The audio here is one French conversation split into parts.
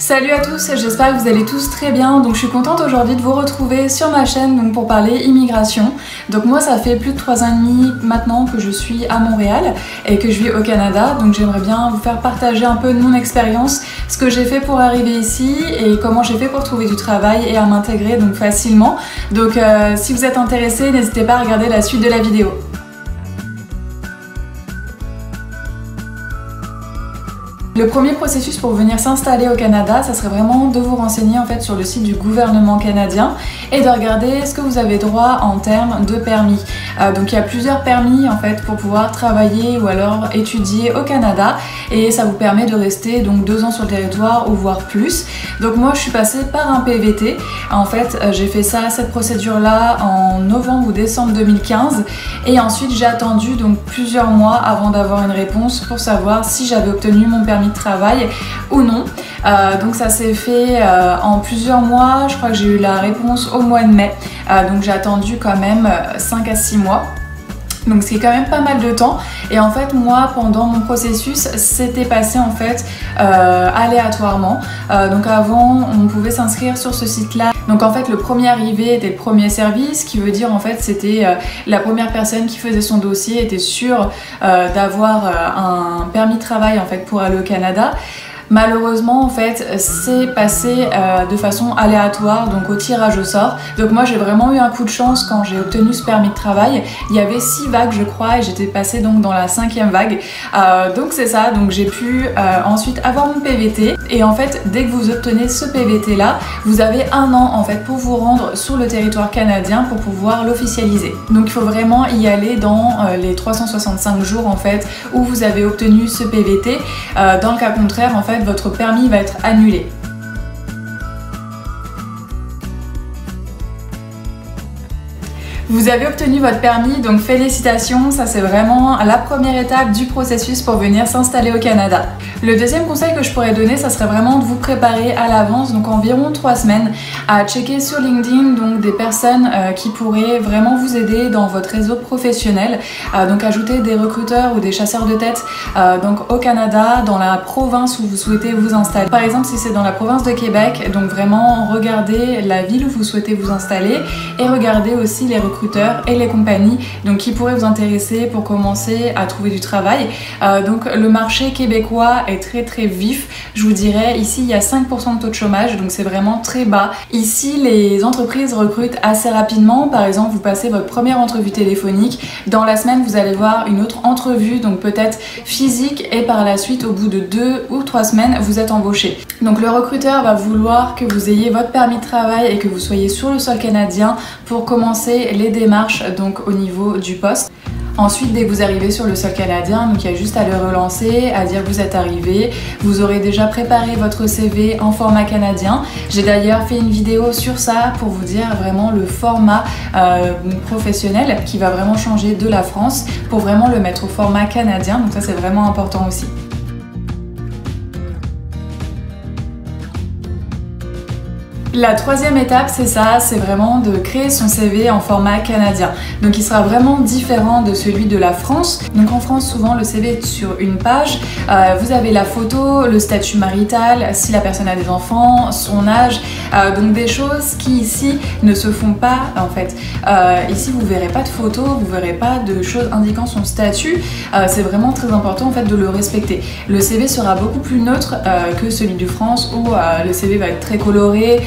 Salut à tous, j'espère que vous allez tous très bien. Donc je suis contente aujourd'hui de vous retrouver sur ma chaîne donc pour parler immigration. Donc moi ça fait plus de 3 ans et demi maintenant que je suis à Montréal et que je vis au Canada. Donc j'aimerais bien vous faire partager un peu de mon expérience, ce que j'ai fait pour arriver ici et comment j'ai fait pour trouver du travail et à m'intégrer donc facilement. Donc si vous êtes intéressés, n'hésitez pas à regarder la suite de la vidéo. Le premier processus pour venir s'installer au Canada, ça serait vraiment de vous renseigner en fait sur le site du gouvernement canadien et de regarder ce que vous avez droit en termes de permis. Donc il y a plusieurs permis en fait pour pouvoir travailler ou alors étudier au Canada et ça vous permet de rester donc 2 ans sur le territoire ou voire plus. Donc moi je suis passée par un PVT. En fait j'ai fait cette procédure là en novembre ou décembre 2015 et ensuite j'ai attendu donc plusieurs mois avant d'avoir une réponse pour savoir si j'avais obtenu mon permis de travail ou non. Donc ça s'est fait en plusieurs mois, je crois que j'ai eu la réponse au mois de mai, donc j'ai attendu quand même 5 à 6 mois. Donc ce qui est quand même pas mal de temps et en fait moi pendant mon processus c'était passé en fait aléatoirement. Donc avant on pouvait s'inscrire sur ce site là. Donc en fait le premier arrivé était le premier service, qui veut dire en fait c'était la première personne qui faisait son dossier était sûre d'avoir un permis de travail en fait pour aller au Canada. Malheureusement en fait c'est passé de façon aléatoire, donc au tirage au sort. Donc moi j'ai vraiment eu un coup de chance quand j'ai obtenu ce permis de travail. Il y avait 6 vagues je crois et j'étais passée donc dans la 5e vague. Donc c'est ça, donc j'ai pu ensuite avoir mon PVT et en fait dès que vous obtenez ce PVT là, vous avez 1 an en fait pour vous rendre sur le territoire canadien pour pouvoir l'officialiser. Donc il faut vraiment y aller dans les 365 jours en fait où vous avez obtenu ce PVT. Dans le cas contraire en fait votre permis va être annulé. Vous avez obtenu votre permis, donc félicitations, ça c'est vraiment la première étape du processus pour venir s'installer au Canada. Le deuxième conseil que je pourrais donner, ça serait vraiment de vous préparer à l'avance, donc environ 3 semaines, à checker sur LinkedIn donc des personnes qui pourraient vraiment vous aider dans votre réseau professionnel, donc ajouter des recruteurs ou des chasseurs de tête donc au Canada, dans la province où vous souhaitez vous installer. Par exemple si c'est dans la province de Québec, donc vraiment regardez la ville où vous souhaitez vous installer et regardez aussi les recruteurs et les compagnies donc qui pourraient vous intéresser pour commencer à trouver du travail. Donc le marché québécois est très vif, je vous dirais. Ici il y a 5% de taux de chômage, donc c'est vraiment très bas. Ici les entreprises recrutent assez rapidement. Par exemple vous passez votre première entrevue téléphonique, dans la semaine vous allez voir une autre entrevue, donc peut-être physique, et par la suite au bout de 2 ou 3 semaines vous êtes embauché. Donc le recruteur va vouloir que vous ayez votre permis de travail et que vous soyez sur le sol canadien pour commencer les démarches donc au niveau du poste. Ensuite, dès que vous arrivez sur le sol canadien, donc il y a juste à le relancer, à dire que vous êtes arrivé. Vous aurez déjà préparé votre CV en format canadien. J'ai d'ailleurs fait une vidéo sur ça pour vous dire vraiment le format professionnel qui va vraiment changer de la France pour vraiment le mettre au format canadien. Donc ça c'est vraiment important aussi. La troisième étape, c'est ça, c'est vraiment de créer son CV en format canadien. Donc il sera vraiment différent de celui de la France. Donc en France, souvent le CV est sur une page. Vous avez la photo, le statut marital, si la personne a des enfants, son âge. Donc des choses qui ici ne se font pas en fait. Ici vous verrez pas de photo, vous verrez pas de choses indiquant son statut. C'est vraiment très important en fait de le respecter. Le CV sera beaucoup plus neutre que celui de France où le CV va être très coloré,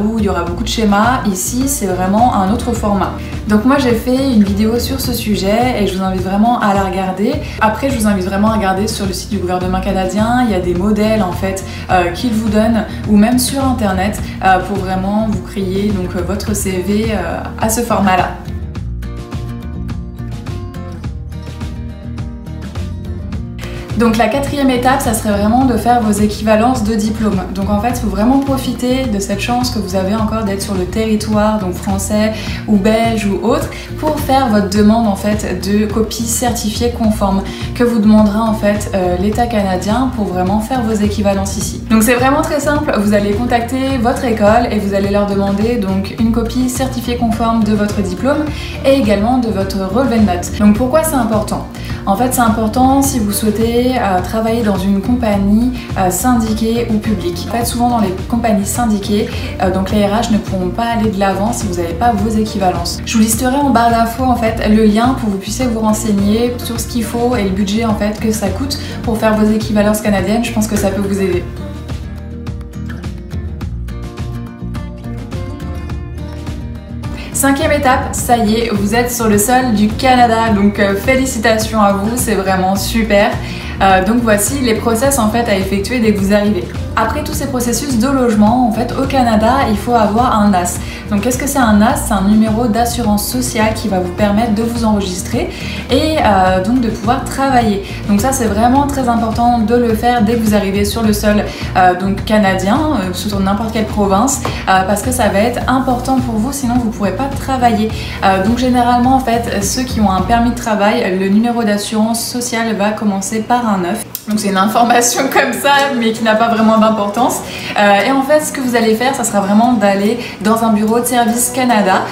où il y aura beaucoup de schémas. Ici c'est vraiment un autre format. Donc moi j'ai fait une vidéo sur ce sujet et je vous invite vraiment à la regarder. Après je vous invite vraiment à regarder sur le site du gouvernement canadien, il y a des modèles en fait qu'ils vous donnent, ou même sur internet pour vraiment vous créer donc votre CV à ce format là. Donc la quatrième étape, ça serait vraiment de faire vos équivalences de diplômes. Donc en fait, il faut vraiment profiter de cette chance que vous avez encore d'être sur le territoire, donc français ou belge ou autre, pour faire votre demande en fait de copie certifiée conforme que vous demandera en fait l'État canadien pour vraiment faire vos équivalences ici. Donc c'est vraiment très simple, vous allez contacter votre école et vous allez leur demander donc une copie certifiée conforme de votre diplôme et également de votre relevé de notes. Donc pourquoi c'est important? En fait, c'est important si vous souhaitez travailler dans une compagnie syndiquée ou publique. En fait, souvent dans les compagnies syndiquées, donc les RH ne pourront pas aller de l'avant si vous n'avez pas vos équivalences. Je vous listerai en barre d'infos en fait le lien pour que vous puissiez vous renseigner sur ce qu'il faut et le budget en fait que ça coûte pour faire vos équivalences canadiennes. Je pense que ça peut vous aider. Cinquième étape, ça y est, vous êtes sur le sol du Canada, donc félicitations à vous, c'est vraiment super. Donc voici les process en fait à effectuer dès que vous arrivez. Après tous ces processus de logement, en fait, au Canada, il faut avoir un NAS. Donc qu'est-ce que c'est un NAS? C'est un numéro d'assurance sociale qui va vous permettre de vous enregistrer et donc de pouvoir travailler. Donc ça, c'est vraiment très important de le faire dès que vous arrivez sur le sol donc canadien, sur n'importe quelle province, parce que ça va être important pour vous, sinon vous ne pourrez pas travailler. Donc généralement, en fait, ceux qui ont un permis de travail, le numéro d'assurance sociale va commencer par un 9. Donc c'est une information comme ça, mais qui n'a pas vraiment d'importance. Et en fait, ce que vous allez faire, ça sera vraiment d'aller dans un bureau de Service Canada.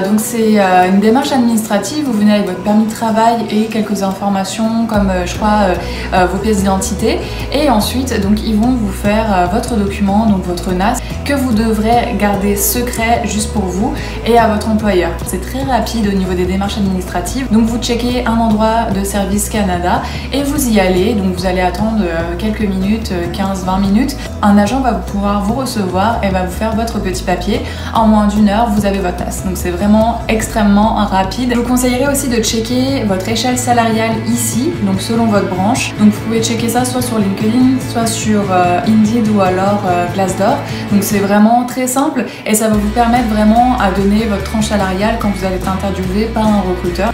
Donc c'est une démarche administrative. Vous venez avec votre permis de travail et quelques informations comme, je crois, vos pièces d'identité. Et ensuite, donc ils vont vous faire votre document, donc votre NAS, que vous devrez garder secret juste pour vous et à votre employeur. C'est très rapide au niveau des démarches administratives. Donc vous checkez un endroit de Service Canada et vous y allez. Donc vous allez attendre quelques minutes, 15-20 minutes. Un agent va pouvoir vous recevoir et va vous faire votre petit papier. En moins d'une heure, vous avez votre NAS. Donc c'est vraiment extrêmement rapide. Je vous conseillerais aussi de checker votre échelle salariale ici, donc selon votre branche. Donc vous pouvez checker ça soit sur LinkedIn, soit sur Indeed ou alors Glassdoor. Donc c'est vraiment très simple et ça va vous permettre vraiment à donner votre tranche salariale quand vous allez être interviewé par un recruteur.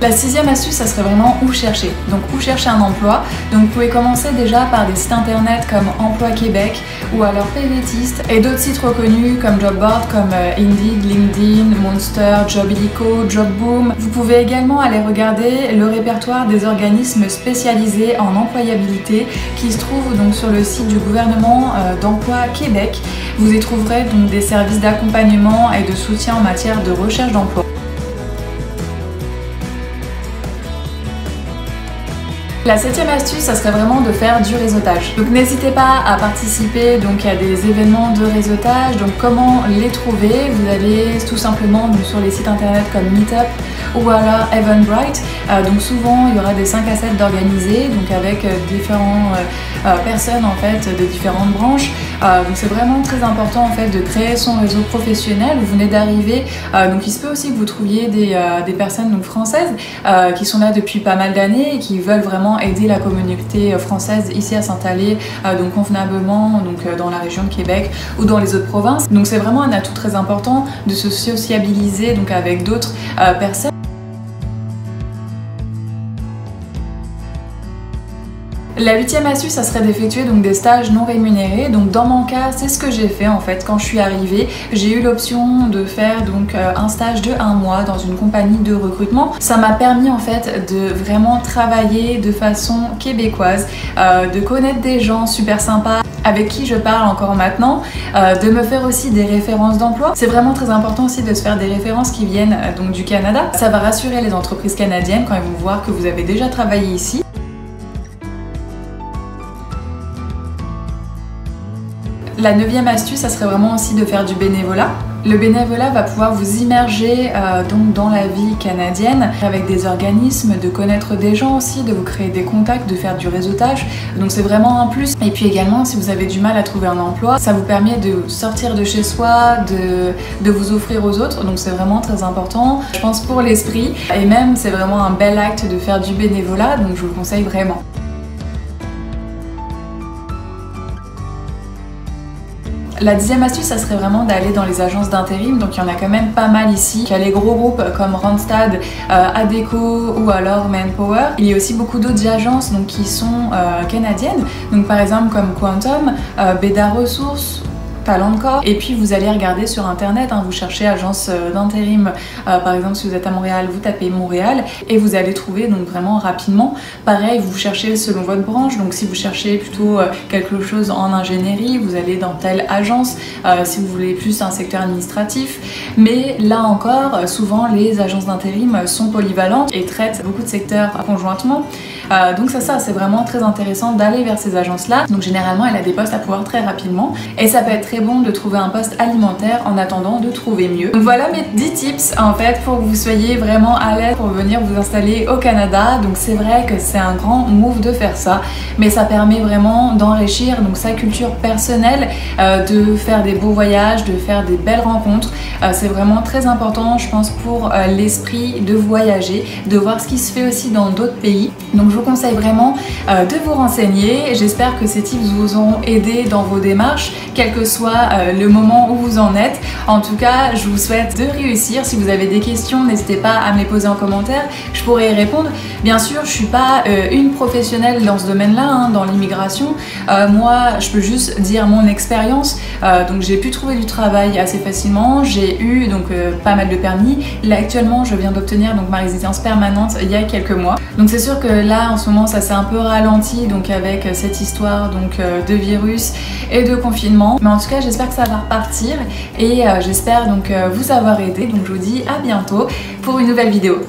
La sixième astuce, ça serait vraiment où chercher. Donc où chercher un emploi. Donc vous pouvez commencer déjà par des sites internet comme Emploi Québec ou alors PVTist et d'autres sites reconnus comme Jobboard comme Indeed, LinkedIn, Monster, Jobilico, Jobboom. Vous pouvez également aller regarder le répertoire des organismes spécialisés en employabilité qui se trouve donc sur le site du gouvernement d'Emploi Québec. Vous y trouverez donc des services d'accompagnement et de soutien en matière de recherche d'emploi. La septième astuce, ça serait vraiment de faire du réseautage. Donc n'hésitez pas à participer donc à des événements de réseautage. Donc comment les trouver? Vous allez tout simplement donc, sur les sites internet comme Meetup ou alors Eventbrite. Donc souvent il y aura des 5 à 7 d'organisés, donc avec différentes personnes en fait de différentes branches. Donc c'est vraiment très important en fait de créer son réseau professionnel. Vous venez d'arriver, donc il se peut aussi que vous trouviez des personnes donc françaises qui sont là depuis pas mal d'années et qui veulent vraiment aider la communauté française ici à s'installer donc convenablement donc dans la région de Québec ou dans les autres provinces. Donc c'est vraiment un atout très important de se sociabiliser donc avec d'autres personnes. La huitième astuce, ça serait d'effectuer donc des stages non rémunérés. Donc dans mon cas, c'est ce que j'ai fait en fait quand je suis arrivée. J'ai eu l'option de faire donc un stage de 1 mois dans une compagnie de recrutement. Ça m'a permis en fait de vraiment travailler de façon québécoise, de connaître des gens super sympas avec qui je parle encore maintenant, de me faire aussi des références d'emploi. C'est vraiment très important aussi de se faire des références qui viennent donc du Canada. Ça va rassurer les entreprises canadiennes quand ils vont voir que vous avez déjà travaillé ici. La neuvième astuce, ça serait vraiment aussi de faire du bénévolat. Le bénévolat va pouvoir vous immerger donc dans la vie canadienne avec des organismes, de connaître des gens aussi, de vous créer des contacts, de faire du réseautage. Donc c'est vraiment un plus. Et puis également, si vous avez du mal à trouver un emploi, ça vous permet de sortir de chez soi, de vous offrir aux autres. Donc c'est vraiment très important, je pense, pour l'esprit. Et même, c'est vraiment un bel acte de faire du bénévolat, donc je vous le conseille vraiment. La dixième astuce, ça serait vraiment d'aller dans les agences d'intérim. Donc il y en a quand même pas mal ici. Il y a les gros groupes comme Randstad, Adecco ou alors Manpower. Il y a aussi beaucoup d'autres agences donc, qui sont canadiennes. Donc par exemple comme Quantum, Beda Ressources talent de corps. Et puis vous allez regarder sur internet, hein, vous cherchez agence d'intérim, par exemple si vous êtes à Montréal, vous tapez Montréal et vous allez trouver donc vraiment rapidement. Pareil, vous cherchez selon votre branche, donc si vous cherchez plutôt quelque chose en ingénierie, vous allez dans telle agence, si vous voulez plus un secteur administratif. Mais là encore, souvent les agences d'intérim sont polyvalentes et traitent beaucoup de secteurs conjointement. Donc ça c'est vraiment très intéressant d'aller vers ces agences-là. Donc généralement, elle a des postes à pouvoir très rapidement et ça peut être très bon de trouver un poste alimentaire en attendant de trouver mieux. Donc voilà mes 10 tips en fait pour que vous soyez vraiment à l'aise pour venir vous installer au Canada. Donc c'est vrai que c'est un grand move de faire ça, mais ça permet vraiment d'enrichir donc sa culture personnelle, de faire des beaux voyages, de faire des belles rencontres. C'est vraiment très important, je pense, pour l'esprit de voyager, de voir ce qui se fait aussi dans d'autres pays. Donc je vous conseille vraiment de vous renseigner. J'espère que ces tips vous auront aidé dans vos démarches, quel que soit le moment où vous en êtes. En tout cas, je vous souhaite de réussir. Si vous avez des questions, n'hésitez pas à me les poser en commentaire, je pourrai y répondre. Bien sûr, je suis pas une professionnelle dans ce domaine-là, hein, dans l'immigration. Moi, je peux juste dire mon expérience. Donc j'ai pu trouver du travail assez facilement. J'ai eu donc pas mal de permis. Là actuellement, je viens d'obtenir donc ma résidence permanente il y a quelques mois. Donc c'est sûr que là en ce moment ça s'est un peu ralenti donc avec cette histoire donc de virus et de confinement. Mais en tout cas, j'espère que ça va repartir et j'espère donc vous avoir aidé. Donc je vous dis à bientôt pour une nouvelle vidéo.